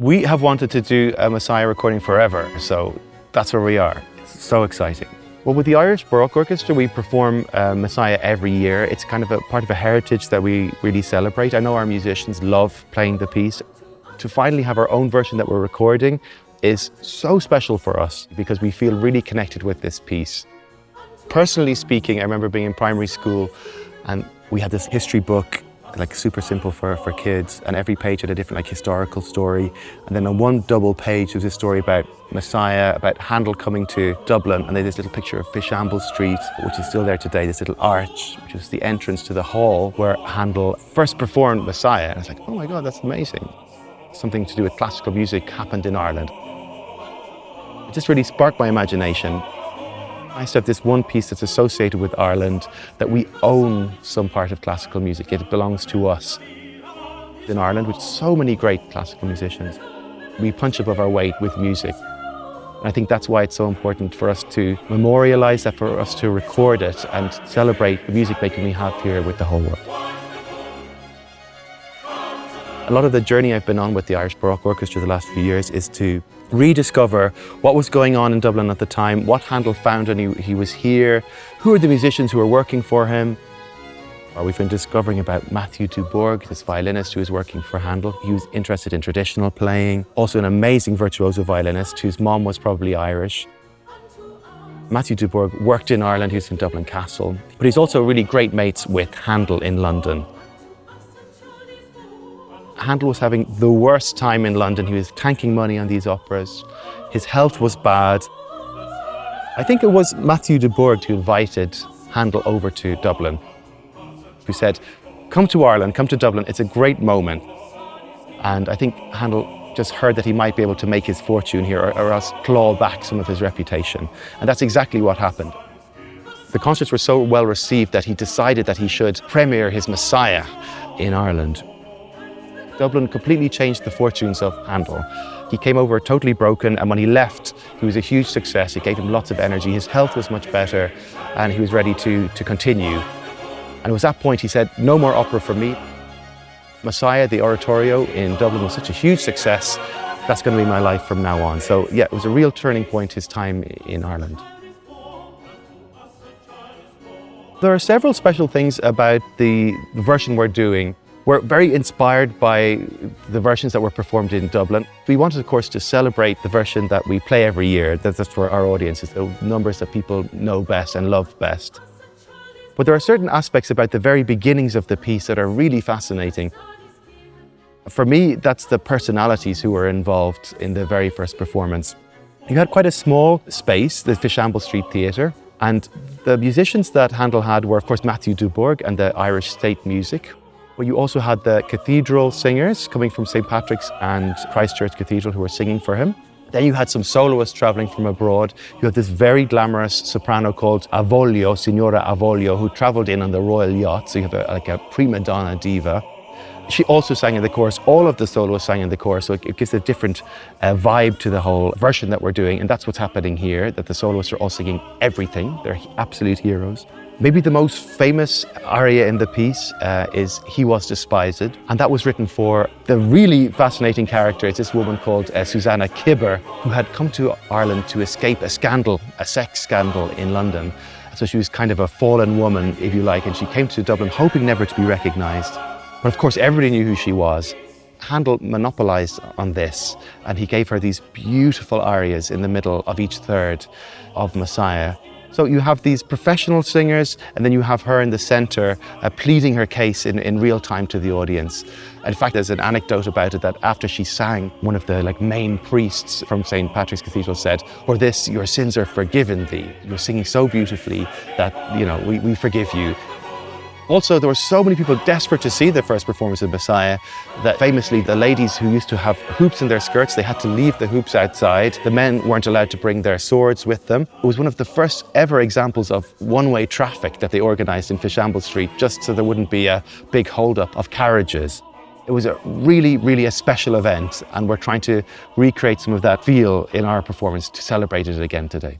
We have wanted to do a Messiah recording forever, so that's where we are. It's so exciting. Well, with the Irish Baroque Orchestra, we perform Messiah every year. It's kind of a part of a heritage that we really celebrate. I know our musicians love playing the piece. To finally have our own version that we're recording is so special for us because we feel really connected with this piece. Personally speaking, I remember being in primary school and we had this history book, like super simple for kids, and every page had a different like historical story. And then on one double page was a story about Messiah, about Handel coming to Dublin, and they had this little picture of Fishamble Street, which is still there today, this little arch, which was the entrance to the hall where Handel first performed Messiah. And I was like, oh my God, that's amazing. Something to do with classical music happened in Ireland. It just really sparked my imagination. I used to have this one piece that's associated with Ireland, that we own some part of classical music. It belongs to us. In Ireland, with so many great classical musicians, we punch above our weight with music. And I think that's why it's so important for us to memorialize that, for us to record it and celebrate the music making we have here with the whole world. A lot of the journey I've been on with the Irish Baroque Orchestra the last few years is to rediscover what was going on in Dublin at the time, what Handel found when he was here, who are the musicians who were working for him. Or we've been discovering about Matthew Dubourg, this violinist who was working for Handel. He was interested in traditional playing, also an amazing virtuoso violinist whose mom was probably Irish. Matthew Dubourg worked in Ireland, he was from Dublin Castle, but he's also really great mates with Handel in London. Handel was having the worst time in London. He was tanking money on these operas. His health was bad. I think it was Matthew Dubourg who invited Handel over to Dublin, who said, come to Ireland, come to Dublin, it's a great moment. And I think Handel just heard that he might be able to make his fortune here or else claw back some of his reputation. And that's exactly what happened. The concerts were so well received that he decided that he should premiere his Messiah in Ireland. Dublin completely changed the fortunes of Handel. He came over totally broken, and when he left, he was a huge success. It gave him lots of energy. His health was much better, and he was ready to continue. And it was that point he said, no more opera for me. Messiah, the oratorio in Dublin, was such a huge success. That's going to be my life from now on. So yeah, it was a real turning point, his time in Ireland. There are several special things about the version we're doing. We're very inspired by the versions that were performed in Dublin. We wanted, of course, to celebrate the version that we play every year. That's for our audiences, the numbers that people know best and love best. But there are certain aspects about the very beginnings of the piece that are really fascinating. For me, that's the personalities who were involved in the very first performance. You had quite a small space, the Fishamble Street Theatre, and the musicians that Handel had were, of course, Matthew Dubourg and the Irish State Music. Well, you also had the cathedral singers coming from St. Patrick's and Christchurch Cathedral who were singing for him. Then you had some soloists traveling from abroad. You had this very glamorous soprano called Avolio, Signora Avolio, who traveled in on the royal yacht. So you have like a prima donna diva. She also sang in the chorus. All of the soloists sang in the chorus, so it gives a different vibe to the whole version that we're doing. And that's what's happening here, that the soloists are all singing everything. They're absolute heroes. Maybe the most famous aria in the piece is He Was Despised, and that was written for the really fascinating character. It's this woman called Susanna Kibber, who had come to Ireland to escape a scandal, a sex scandal in London. So she was kind of a fallen woman, if you like, and she came to Dublin hoping never to be recognised. But of course, everybody knew who she was. Handel monopolised on this, and he gave her these beautiful arias in the middle of each third of Messiah. So you have these professional singers, and then you have her in the centre, pleading her case in real time to the audience. In fact, there's an anecdote about it that after she sang, one of the main priests from St. Patrick's Cathedral said, "For this, your sins are forgiven thee. You're singing so beautifully that, we forgive you." Also, there were so many people desperate to see the first performance of Messiah that famously the ladies who used to have hoops in their skirts, they had to leave the hoops outside. The men weren't allowed to bring their swords with them. It was one of the first ever examples of one-way traffic that they organised in Fishamble Street, just so there wouldn't be a big hold-up of carriages. It was a really a special event, and we're trying to recreate some of that feel in our performance to celebrate it again today.